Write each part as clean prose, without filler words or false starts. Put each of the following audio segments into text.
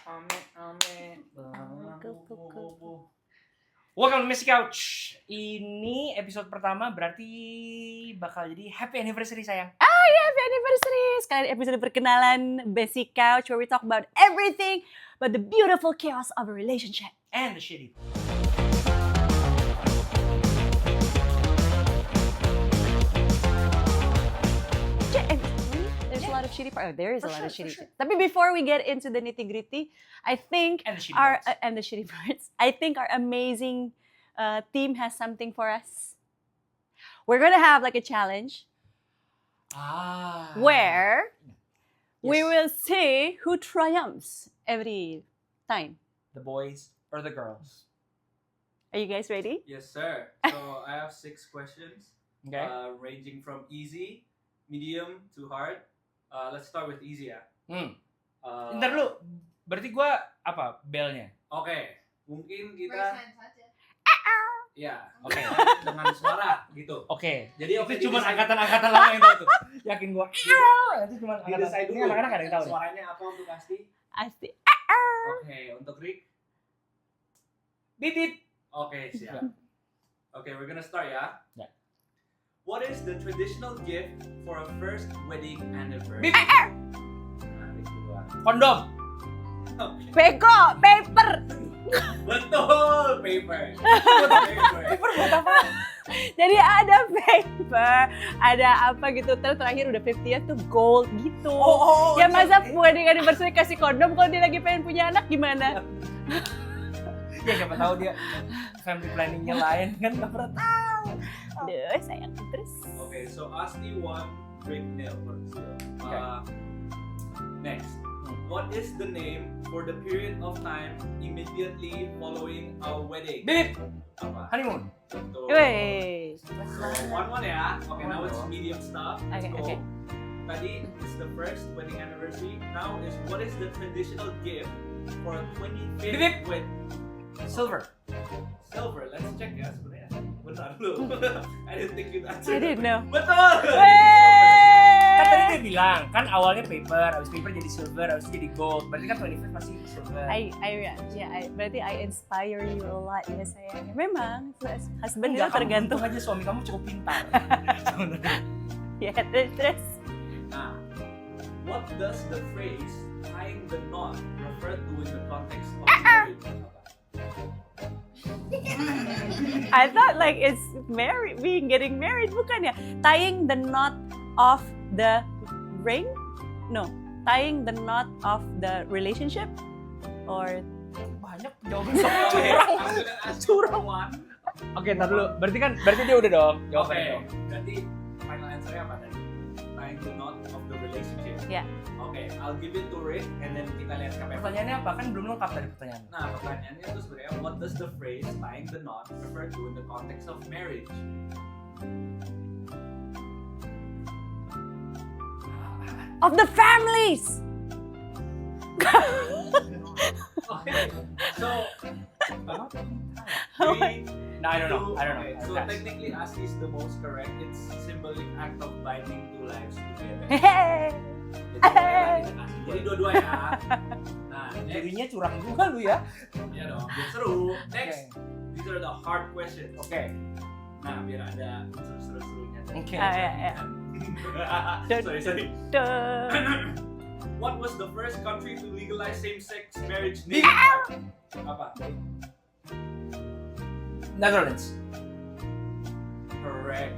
Welcome to Messy Couch. Ini episode pertama, berarti bakal jadi happy anniversary sayang. Happy anniversary. Sekalian episode perkenalan Messy Couch, where we talk about everything but the beautiful chaos of a relationship. And the shitty. There's a lot of shitty parts. Oh, there is a lot of shitty parts. Tapi before we get into the nitty-gritty, I think And the shitty our parts. and the shitty parts, I think our amazing team has something for us. We're gonna have like a challenge where we will see who triumphs every time. The boys or the girls. Are you guys ready? Yes, sir. So I have 6 questions, Okay. ranging from easy, medium to hard. Let's start with easy ya. Ntar dulu. Berarti gua apa? Belnya. Oke, mungkin kita ya, Oke. dengan suara gitu. Oke. Jadi Itu cuma angkatan-angkatan lama yang tahu tuh. Yakin gua. Itu cuma angkatan. Ini anak-anak ada yang tahu nih. Suaranya apa untuk Asti? Asti. Oke, untuk Rick. Bip. Oke, siap. Oke, we're gonna start ya. Ya. What is the traditional gift for a first wedding anniversary? Bip. Nah, Rick duluan. Kondom. Oke. Bego, paper. Betul, paper. Paper buat apa? Jadi ada paper, ada apa gitu. Terus terakhir udah 50th tuh gold gitu. Ya masa wedding anniversary kasih kondom kalau dia lagi pengen punya anak gimana? Ya siapa tahu dia family planningnya lain kan nggak pernah tahu. Aduh, sayang terus. Okay, so Asti won, Rick nil. Okay. Next, what is the name for the period of time immediately following a wedding? Bip. Apa? Honeymoon. Betul. Weh. So, one ya. Okay, now it's medium stuff. Let's go. Okay. Tadi is the first wedding anniversary. Now is what is the traditional gift for a 25th Bip. wedding? Silver. Silver. Let's check ya sebenarnya. Bentar dulu. I didn't think you'd answer. I didn't know. Betul. Kan tadi dia bilang, kan awalnya paper, habis paper jadi silver, habis jadi gold. Berarti kan 25 masih silver. Berarti I inspire you a lot ya sayang. Memang husband Enggak, itu tergantung. untung aja suami kamu cukup pintar. Ya terus. Nah, what does the phrase tying the knot refer to in the context of marriage? I thought like it's getting married bukan ya? Tying the knot of the ring? No, tying the knot of the relationship or Banyak jawaban sama Curang one. Oke, ntar dulu. Berarti dia udah dong. Oke, Jawabannya dong. berarti final answer-nya apa tadi? Tying the knot of the relationship. Ya. Oke, I'll give it to Rick and then kita lihat KPM. Pertanyaannya apa? Kan belum lengkap tadi pertanyaannya. Nah, pertanyaannya itu sebenarnya what does the phrase tying the knot refer to in the context of marriage? of the families. Okay, so No, I don't know. Okay, so technically, Asti is the most correct. It's symbolic act of binding two lives together. Hehehe. Jadi dua-duanya. Nah, Jadinya curang juga lu ya. ya dong, biar seru. Next, these are the hard questions. Oke. Nah, biar ada unsur seru-serunya. Oke. Ya. Sorry. Duh. What was the first country to legalize same-sex marriage? Apa? Netherlands. Correct.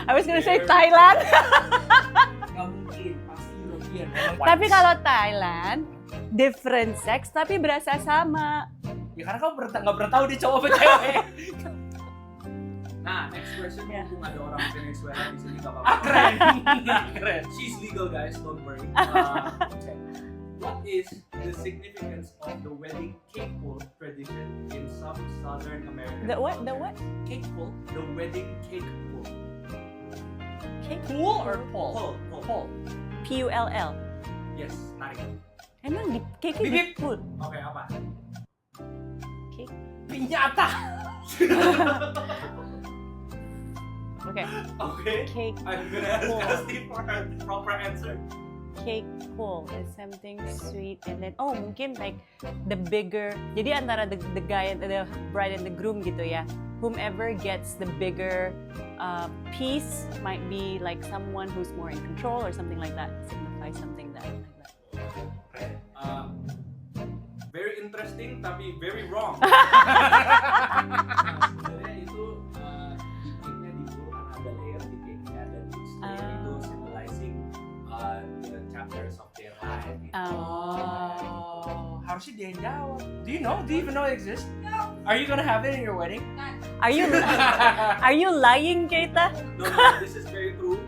I was gonna say Thailand. Gak mungkin, pasti European. Tapi kalau Thailand different sex tapi berasa sama. Ya karena kamu nggak pernah tahu dia cowok apa cewek. Nah, next question. Yeah. Mumpung ada orang Venezuela di sini gak Ah, apa-apa. keren. She's legal, guys. Don't worry. Okay. What is the significance of the wedding cake pull tradition in some Southern American? The what? Cake pull. The wedding cake pull. Cake Pull or pull? Pull. Pull. P-U-L-L. Yes, tarik. Emang di cake Bip, bip. full. Oke, apa? Cake. Piñata. Okay. Okay. Cake. I'm gonna ask Pull. Asti for a proper answer. cake pull is something sweet, and then mungkin like the bigger. Jadi antara the guy, the bride and the groom gitu ya. Whomever gets the bigger piece might be like someone who's more in control or something like that. Signify something that like that. Very interesting tapi very wrong. Sebenarnya itu di cake-nya diburu karena ada layer di cake-nya dan each layer itu symbolizing the chapters of their life. Gitu. Harusnya dia yang jawab. Do you know? Do you even know it exists? No. Are you gonna have it in your wedding? Are you lying, Keita? No, this is very true.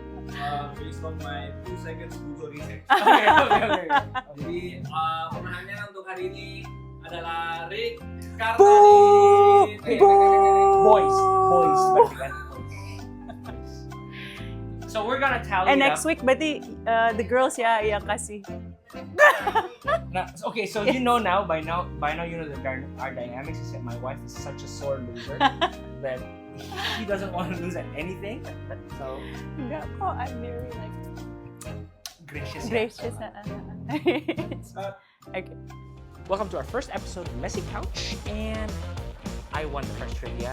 Based on my 2 seconds Google research. Okay. Jadi pemenangnya untuk hari ini adalah Rick Boo! Kartani. Boys. Berarti kan? So we're gonna tally And it next up. week, berarti the girls ya yang kasih. Okay, so you know now, by now you know that our dynamics is that my wife is such a sore loser that she doesn't want to lose at anything. So Enggak kok, I'm very like gracious. gracious. Okay. Welcome to our first episode of Messy Couch, and I won the first trivia.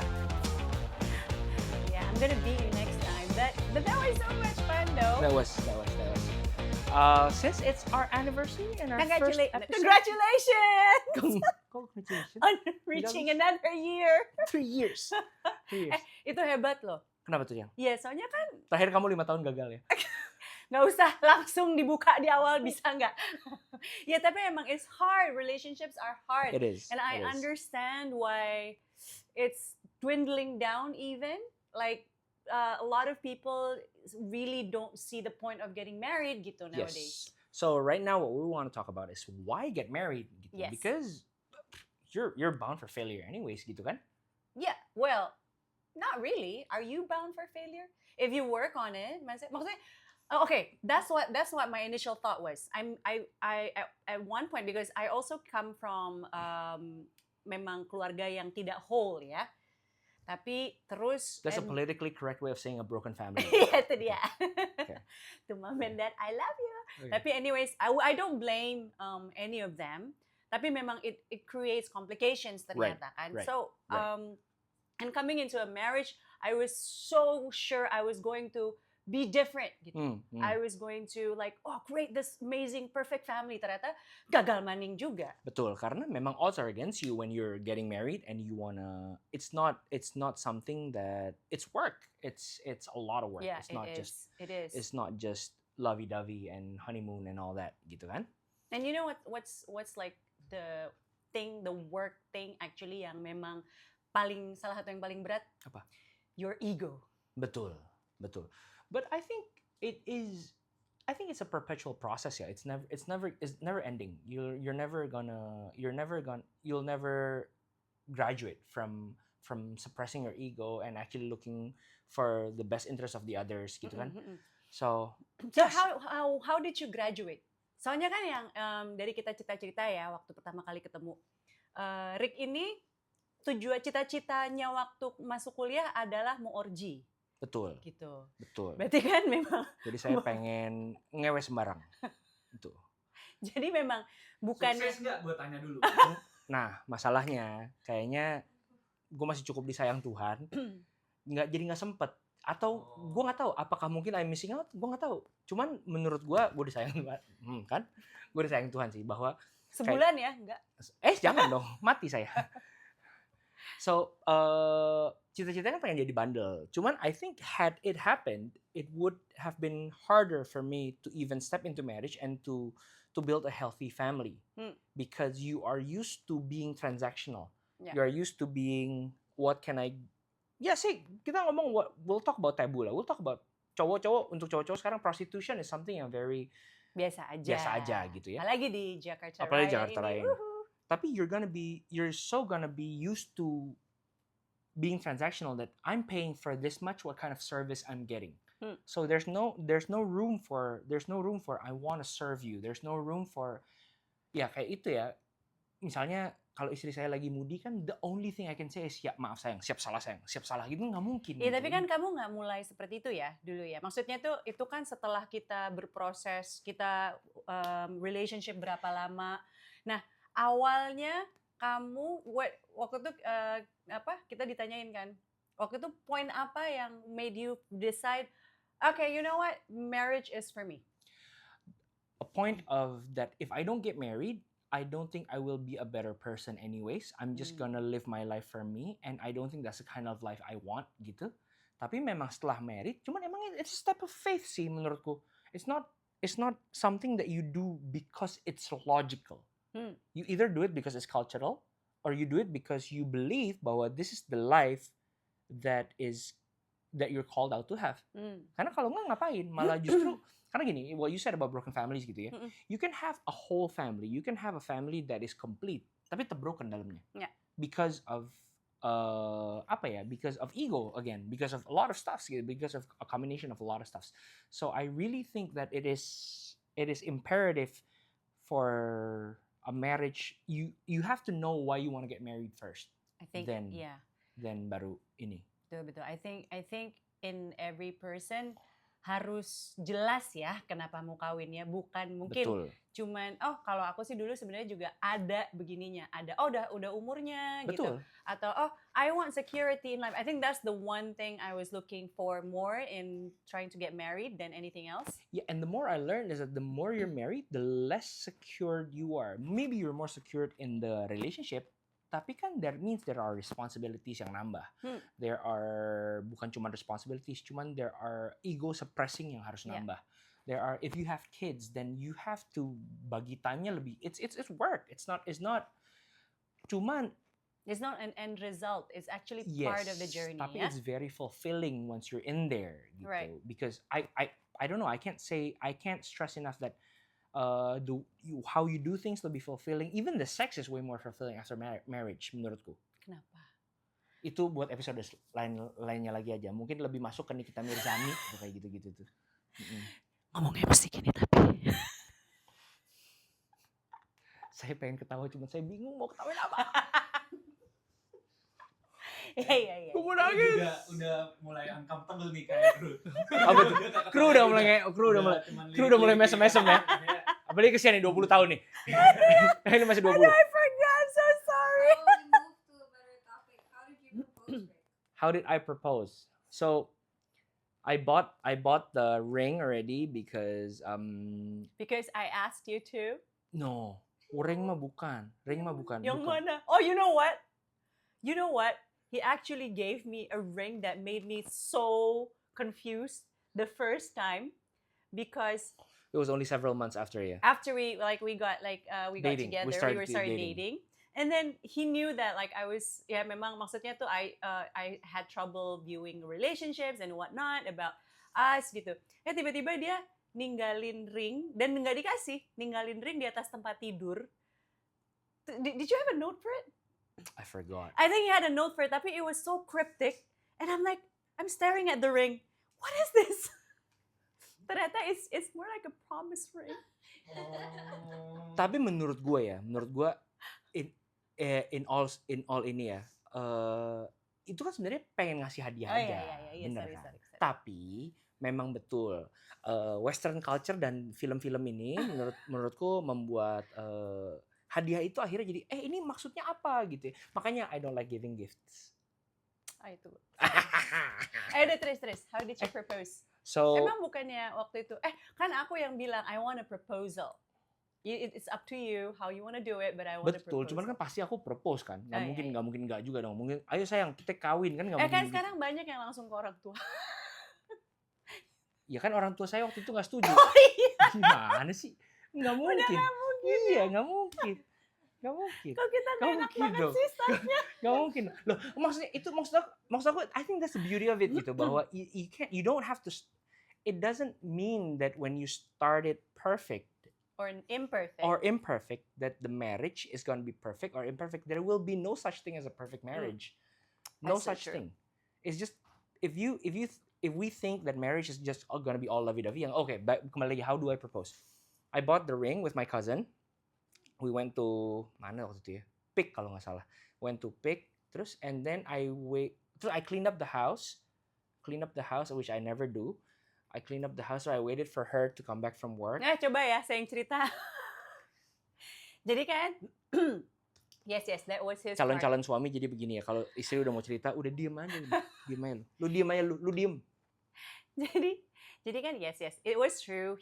Yeah, I'm gonna beat you next time. But that was so much fun though. That was. Since it's our anniversary and our first episode. Congratulations Congratulations. on reaching another year. 3 years. 3 years. Itu hebat loh. Kenapa tuh yang? Ya, soalnya kan Terakhir kamu 5 tahun gagal ya? nggak usah langsung dibuka di awal, bisa nggak? Ya, tapi emang it's hard. Relationships are hard. It is. And I it is. understand why it's dwindling down even. Like, a lot of people really don't see the point of getting married gitu nowadays. Yes. So right now what we want to talk about is why get married gitu. Yes. Because you're bound for failure anyways gitu kan? Yeah, well, not really. Are you bound for failure? If you work on it, maksudnya, okay, that's what my initial thought was. I at one point, because I also come from memang keluarga yang tidak whole ya. Tapi terus That's a politically correct way of saying a broken family. Iya, itu dia. Okay. To mom and dad, I love you. Okay. Tapi anyways, I don't blame any of them. Tapi memang it creates complications ternyata kan. right, So right. and coming into a marriage, I was so sure I was going to be different gitu. I was going to like, create this amazing perfect family. Ternyata gagal maning juga. Betul, karena memang odds are against you when you're getting married and you wanna. It's not something that it's work. It's a lot of work. Yeah, It's not just. It is. It's not just lovey-dovey and honeymoon and all that, gitu kan? And you know what's like the work thing actually yang memang salah satu yang paling berat? Apa? Your ego. Betul. But I think it's a perpetual process. Yeah, it's never ending. You'll never graduate from suppressing your ego and actually looking for the best interest of the others, gitu kan? So yes. How did you graduate? Soalnya kan yang dari kita cerita-cerita ya waktu pertama kali ketemu, Rick ini tujuan cita-citanya waktu masuk kuliah adalah mau orgy. Betul. Gitu. Betul. Berarti kan memang. Jadi saya pengen ngewe sembarang. Itu. Jadi memang bukannya. Sukses nggak? Gue tanya dulu. Nah, masalahnya kayaknya gue masih cukup disayang Tuhan. Jadi nggak sempet. Atau gue nggak tahu. Apakah mungkin I'm missing out? Gue nggak tahu. Cuman menurut gue disayang Tuhan. Kan? Gue disayang Tuhan sih bahwa. Sebulan ya, enggak? Jangan dong, mati saya. So, cita-citanya pengen jadi bandel. Cuman I think had it happened, it would have been harder for me to even step into marriage and to build a healthy family. Because you are used to being transactional. Yeah. You are used to being, what can I... kita ngomong, we'll talk about taboo lah. We'll talk about cowok-cowok. Untuk cowok-cowok sekarang, prostitution is something yang very... Biasa aja gitu ya. Apalagi di Jakarta Raya ini. Tapi you're so gonna be used to being transactional that I'm paying for this much, what kind of service I'm getting. So there's no room for I want to serve you. There's no room for kayak itu ya. Misalnya kalau istri saya lagi moody kan the only thing I can say is ya maaf sayang, siap salah gitu nggak mungkin. Iya, gitu. tapi kan kamu nggak mulai seperti itu ya dulu ya. Maksudnya tuh itu kan setelah kita berproses, kita relationship berapa lama. Nah, awalnya kamu waktu itu kita ditanyain kan. Waktu itu poin apa yang made you decide, okay, you know what, marriage is for me. A point of that if I don't get married, I don't think I will be a better person anyways. I'm just gonna live my life for me and I don't think that's the kind of life I want gitu. Tapi memang setelah married, cuman emang it's a step of faith sih menurutku. It's not something that you do because it's logical. You either do it because it's cultural or you do it because you believe bahwa this is the life that you're called out to have. Karena kalau nggak ngapain, malah justru karena gini, what you said about broken families gitu ya. You can have a whole family, you can have a family that is complete, tapi broken dalamnya. Yeah. Because of because of ego again, because of a lot of stuff, because of a combination of a lot of stuff. So I really think that it is imperative for a marriage. You have to know why you want to get married first. I think Then baru ini. Betul. I think in every person harus jelas ya kenapa mau kawin ya, bukan mungkin cuman kalau aku sih dulu sebenarnya juga ada begininya, ada udah umurnya gitu, atau I want security in life. I think that's the one thing I was looking for more in trying to get married than anything else. Yeah, and the more I learned is that the more you're married, the less secured you are. Maybe you're more secured in the relationship, tapi kan that means there are responsibilities yang nambah. There are bukan cuma responsibilities, cuman there are ego suppressing yang harus nambah. There are, if you have kids, then you have to bagi time-nya lebih. It's work. It's not cuman. It's not an end result. It's actually part of the journey. Tapi it's very fulfilling once you're in there. Gitu. Right. Because I don't know. I can't stress enough that. How you do things lebih fulfilling. Even the sex is way more fulfilling after marriage menurutku. Kenapa? Itu buat episode lainnya lagi aja. Mungkin lebih masuk ke Nikita Mirzani kayak gitu-gitu tuh. Ngomongnya mesti gini tapi. Saya pengen ketawa cuma saya bingung mau ketawain apa. Iya. Gue mau nangis. Udah mulai uncomfortable nih kayak kru. Apa tuh? Kru udah mulai mesem-mesem ya. Apalagi kesian nih 20 tahun nih. Ini masih 20. I forgot, so sorry. How did I propose? So I bought the ring already because I asked you to. No, ring mah bukan. Yang bukan. mana? Oh, you know what? He actually gave me a ring that made me so confused the first time because it was only several months after, yeah. After we got Dating. together, we started dating. And then he knew that like I was memang maksudnya tuh I had trouble viewing relationships and whatnot about us gitu. Tiba-tiba dia ninggalin ring dan nggak dikasih, ninggalin ring di atas tempat tidur. Did you have a note for it? I forgot. I think he had a note for it, tapi it was so cryptic. And I'm like, I'm staring at the ring. What is this? Ternyata it's more like a promise ring. Tapi menurut gue in all ini ya, itu kan sebenarnya pengen ngasih hadiah aja, bener kan? Sorry. Tapi memang betul Western culture dan film-film ini menurutku membuat hadiah itu akhirnya jadi ini maksudnya apa gitu ya. Makanya I don't like giving gifts. Itu. Udah terus. How did you propose? So emang bukannya waktu itu kan aku yang bilang I want a proposal. It's up to you how you want to do it, but I want a proposal. Betul, cuman kan pasti aku propose kan. Nggak mungkin nggak juga dong. Mungkin ayo sayang kita kawin kan nggak mungkin. Kan sekarang banyak yang langsung ke orang tua. Ya kan orang tua saya waktu itu nggak setuju. Oh iya. Gimana sih? Nggak mungkin. Iya, nggak mungkin. Kok kita nggak enak banget sih style-nya? Nggak mungkin. Loh, maksud aku, I think that's the beauty of it gitu, bahwa you don't have to. It doesn't mean that when you started perfect or imperfect that the marriage is going to be perfect or imperfect. There will be no such thing as a perfect marriage. No such thing. It's just if we think that marriage is just going to be all lovey-dovey, okay, kembali lagi, how do I propose? I bought the ring with my cousin. We went to mana waktu itu ya? Pick kalau nggak salah. Went to Pick, terus and then terus I cleaned up the house, which I never do. I cleaned up the house, so I waited for her to come back from work. Nah, coba ya saya yang cerita. Jadi kan, yes, that was his part. Calon-calon suami jadi begini ya, kalau istri udah mau cerita, udah diem aja lu. Lu diem aja lu diem. Jadi kan yes, it was true.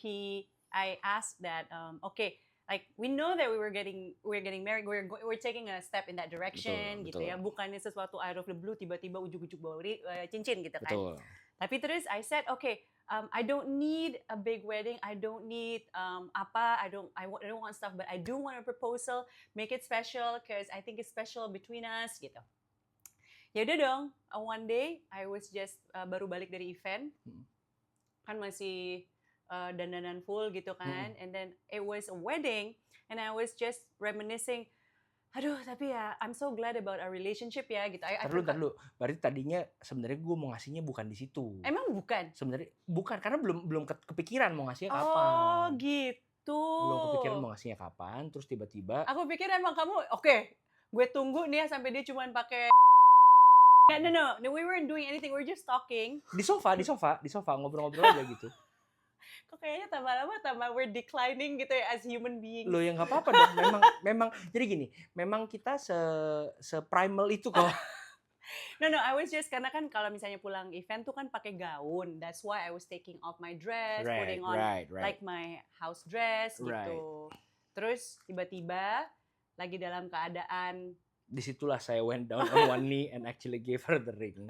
I asked that, okay, like we know that we're getting married, we're taking a step in that direction, gitu Betul. ya. Bukannya sesuatu out of the blue tiba-tiba ujuk-ujuk bawa cincin gitu kan. Betul. Tapi terus I said, okay, I don't need a big wedding. I don't need I don't want stuff, but I do want a proposal. Make it special, because I think it's special between us, gitu. Ya udah dong. One day I was just baru balik dari event, kan masih dandanan full gitu kan, and then it was a wedding, and I was just reminiscing. Aduh, tapi ya I'm so glad about our relationship ya gitu. Ntar lu. Berarti tadinya sebenarnya gue mau ngasihnya bukan di situ. Emang bukan? Sebenarnya bukan, karena belum kepikiran mau ngasihnya kapan. Oh gitu. Belum kepikiran mau ngasihnya kapan, terus tiba-tiba. Aku pikir emang kamu oke, gue tunggu nih ya sampai dia cuman pakai. No, we weren't doing anything, we were just talking. Di sofa ngobrol-ngobrol aja gitu. Kok kayaknya tambah lama tambah we're declining gitu ya as human beings. Lo yang nggak apa-apa dong. Memang jadi gini, memang kita se primal itu kok. No, I was just karena kan kalau misalnya pulang event tuh kan pakai gaun. That's why I was taking off my dress, putting on like my house dress gitu. Terus tiba-tiba lagi dalam keadaan, disitulah saya went down on one knee and actually gave her the ring.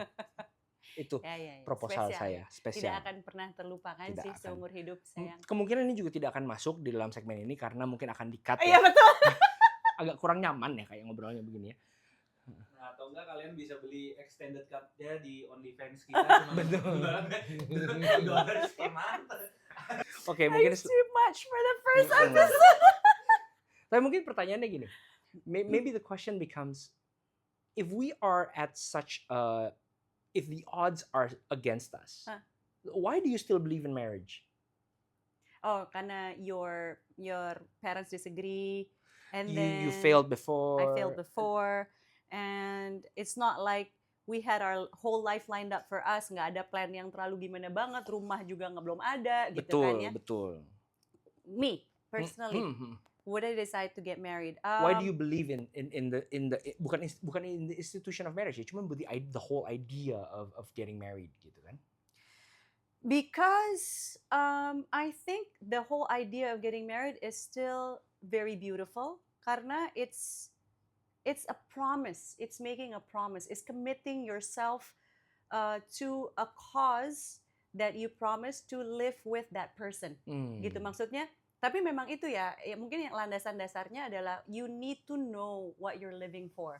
Itu ya. proposal saya spesial. Tidak akan pernah terlupakan sih seumur hidup sayang. Kemungkinan ini juga tidak akan masuk di dalam segmen ini karena mungkin akan di-cut Iya ya. betul. Agak kurang nyaman ya kayak ngobrolnya begini ya. Nah, atau enggak kalian bisa beli extended cut-nya di OnlyFans kita. Betul. $2 per month. Oke, mungkin too much for the first episode. Tapi mungkin pertanyaannya gini. Maybe the question becomes, if we are at such if the odds are against us, why do you still believe in marriage? Oh, karena your parents disagree, and then you failed before. I failed before, and it's not like we had our whole life lined up for us. Nggak ada plan yang terlalu gimana banget. Rumah juga belum ada, gitu kan ya. Betul. Me personally, would I decide to get married? Why do you believe in the bukan in the institution of marriage, cuma the whole idea of getting married gitu kan? Because I think the whole idea of getting married is still very beautiful karena it's a promise. It's making a promise. It's committing yourself to a cause that you promise to live with that person. Gitu maksudnya. Tapi memang itu ya mungkin yang landasan dasarnya adalah you need to know what you're living for.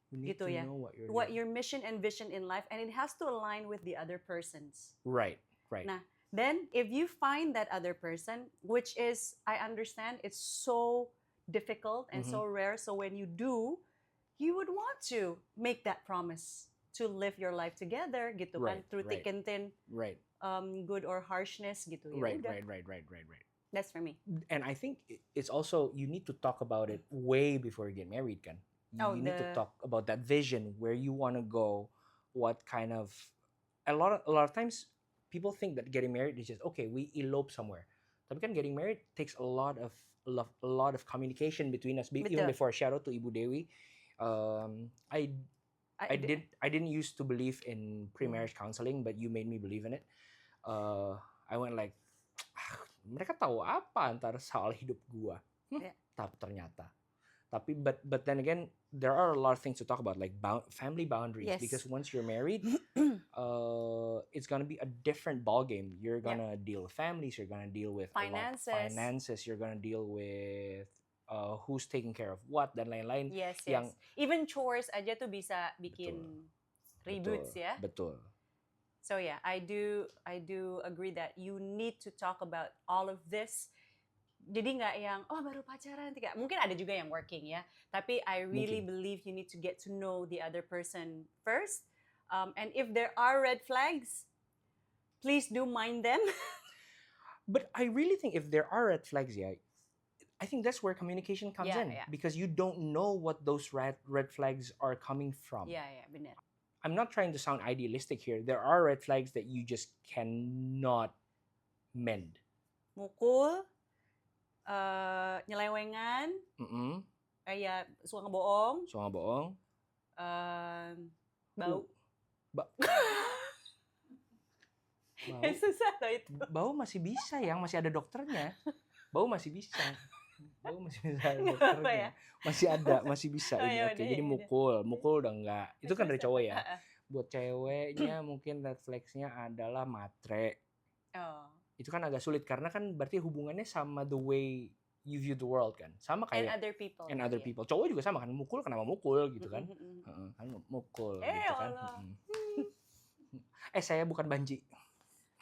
Gitu ya. What your mission and vision in life, and it has to align with the other person's. Right. Nah, then if you find that other person, which is, I understand it's so difficult and so rare, so when you do, you would want to make that promise to live your life together gitu kan, through thick and thin, good or harshness gitu ya. Right. That's for me. And I think it's also, you need to talk about it way before you get married kan. You need to talk about that vision, where you want to go, what kind of, a lot of times people think that getting married is just okay, we elope somewhere. Tapi kan getting married takes a lot of communication between us. Even before, shout out to Ibu Dewi. I didn't used to believe in pre-marriage counseling, but you made me believe in it. I went like, mereka tahu apa antara soal hidup gua? Ternyata. Tapi but then again, there are a lot of things to talk about, like family boundaries. Yes. Because once you're married, it's gonna be a different ball game. You're gonna deal with families. You're gonna deal with finances. You're gonna deal with who's taking care of what dan lain-lain. Yes. Even chores aja tuh bisa bikin ribut ya. Betul. So yeah, I do agree that you need to talk about all of this. Jadi nggak yang baru pacaran, mungkin ada juga yang working ya. Tapi I really believe you need to get to know the other person first. And if there are red flags, please do mind them. But I really think if there are red flags, I think that's where communication comes Yeah, in yeah. because you don't know what those red flags are coming from. Yeah, benar. I'm not trying to sound idealistic here. There are red flags that you just cannot mend. Mukul, nyelewengan, Mm-mm. kayak suka ngebohong, So nga boong. bau. Ba- Bau. Susah loh itu. Bau masih bisa yang masih ada dokternya. Bau masih bisa. Bau masih bisa ada Nggak apa-apa dokternya. ya? Masih ada, masih bisa Oh, ini. ya Oke, udah, jadi ya mukul udah enggak. Itu kan dari Susah. cowok ya. Buat ceweknya mungkin red flags-nya adalah matre. Oh. Itu kan agak sulit karena kan berarti hubungannya sama the way you view the world kan. Sama And kayak other people. and other ya. people. Cowok juga sama kan, mukul kenapa mukul gitu kan. Mm-mm. Heeh, kan mukul Eh, gitu kan. Allah. Saya bukan banci.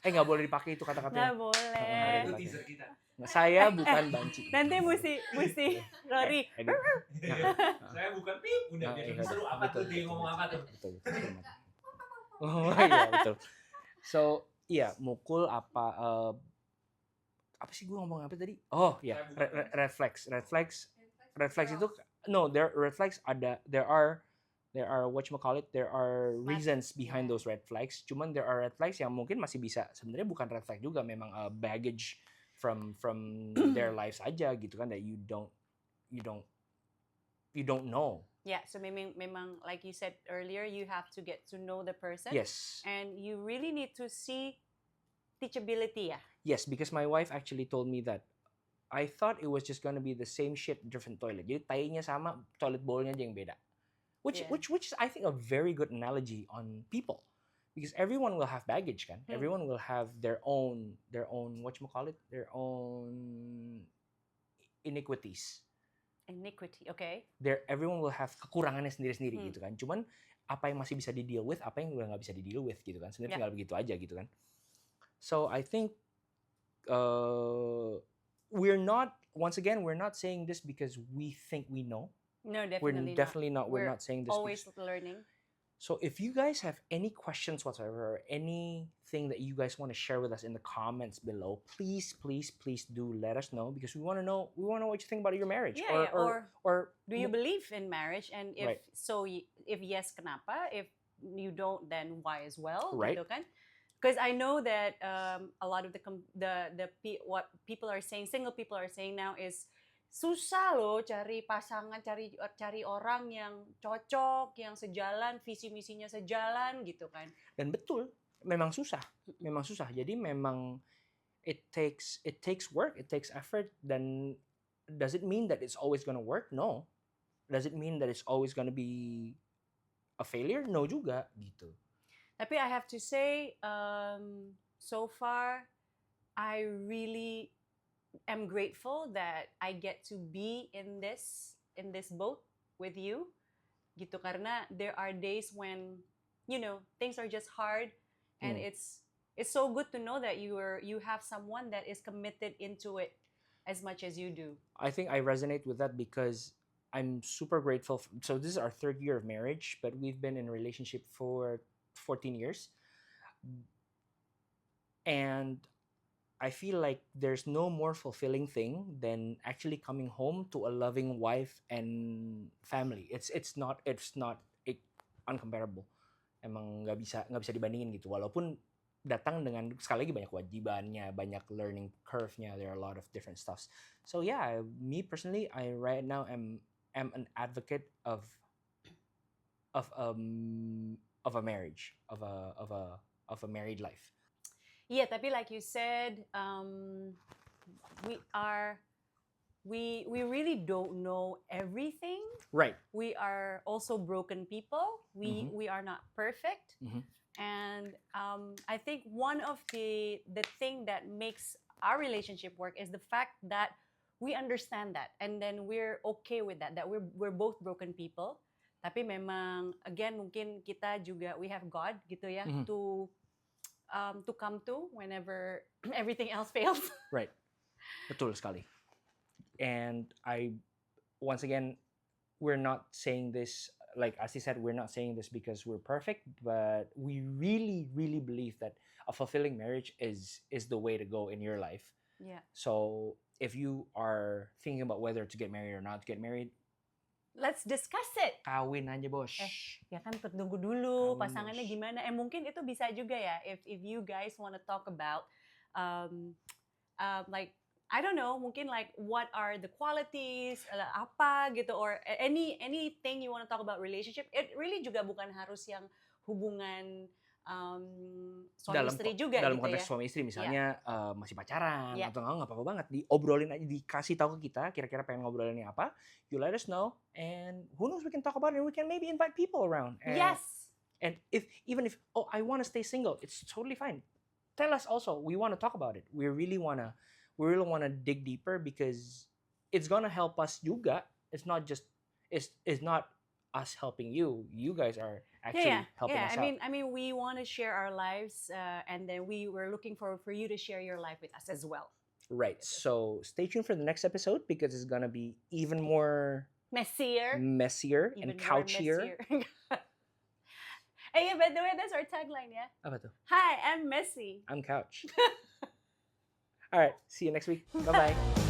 Nggak boleh dipakai itu Nggak kata-katanya. boleh. Itu teaser kita. Saya bukan banci. Nanti mesti Rory. Saya bukan pip. Udah jadi seru apa tuh dia ngomong apa tuh? Betul. Oh iya betul. So iya mukul apa sih gue ngomong apa tadi? Oh iya red flags itu red flags there are whatchamacallit, there are reasons behind those red flags. Cuman there are red flags yang mungkin masih bisa sebenarnya bukan red flag juga, memang baggage from their lives aja gitu kan, that you don't know. Yeah, so memang like you said earlier, you have to get to know the person. Yes. And you really need to see teachability ya. Yes, because my wife actually told me that I thought it was just gonna be the same shit, different toilet. Jadi tainya sama, toilet bowl-nya aja yang beda. Which is I think a very good analogy on people. Because everyone will have baggage kan. Everyone will have their own whatchamacallit, their own iniquities. Iniquity, okay. Everyone will have kekurangannya sendiri-sendiri gitu kan. Cuman apa yang masih bisa di-deal with, apa yang udah nggak bisa di-deal with gitu kan. Sebenarnya tinggal begitu aja gitu kan. So I think we're not saying this because we think we know. No, We're definitely not. We're not saying this. Always learning. So if you guys have any questions whatsoever, or anything that you guys want to share with us in the comments below, please do let us know, because we want to know what you think about your marriage. Yeah, or do you believe in marriage? And if Right. so, if yes, kenapa? If you don't, then why as well? Right. Gitu kan? Because I know that a lot of what people are saying, single people are saying now is susah loh cari pasangan, cari orang yang cocok, yang sejalan, visi misinya sejalan gitu kan. Dan betul, memang susah. Jadi memang it takes work, it takes effort. Dan does it mean that it's always gonna work? No. Does it mean that it's always gonna be a failure? No juga gitu. Tapi I have to say, so far I really am grateful that I get to be in this boat with you, gitu, karena there are days when things are just hard, and it's so good to know that you have someone that is committed into it as much as you do. I think I resonate with that because I'm super grateful. So this is our 3rd year of marriage, but we've been in a relationship for 14 years. And I feel like there's no more fulfilling thing than actually coming home to a loving wife and family. It's not uncomparable. Emang nggak bisa dibandingin gitu. Walaupun datang dengan sekali lagi banyak kewajibannya, banyak learning curve-nya. There are a lot of different stuffs. So yeah, me personally, I right now am an advocate of a marriage, of a married life. Yeah, tapi like you said, we really don't know everything. Right. We are also broken people. We are not perfect. And I think one of the thing that makes our relationship work is the fact that we understand that, and then we're okay with that we're both broken people. Tapi memang again mungkin kita juga, we have God gitu ya, to come to whenever everything else fails. Right. Betul sekali. And once again, we're not saying this, like Asti said, we're not saying this because we're perfect, but we really, really believe that a fulfilling marriage is the way to go in your life. Yeah. So if you are thinking about whether to get married or not to get married, Let's discuss it. kawin aja, bos. Ya kan tunggu dulu Kawin, pasangannya bos. gimana. Mungkin itu bisa juga ya if you guys want to talk about like I don't know, mungkin like what are the qualities apa gitu, or anything you want to talk about relationship. It really juga bukan harus yang hubungan suami istri juga dalam gitu konteks ya. suami istri misalnya masih pacaran Yeah. atau nggak apa-apa banget, diobrolin aja, dikasih tahu ke kita kira-kira pengen ngobrolinnya apa, you let us know, and who knows, we can talk about it and we can maybe invite people around. Yes. And even if I want to stay single, it's totally fine. Tell us also, we want to talk about it. We really wanna dig deeper, because it's gonna help us juga. It's not us helping you. You guys are actually helping us out. I mean, we want to share our lives, and then we were looking for you to share your life with us as well. Right. So stay tuned for the next episode, because it's gonna be even more Messier. messier Even and more couchier. messier. Hey, by the way, that's our tagline, yeah? Apa tuh? Hi, I'm Messy. I'm couch. All right. See you next week. Bye bye.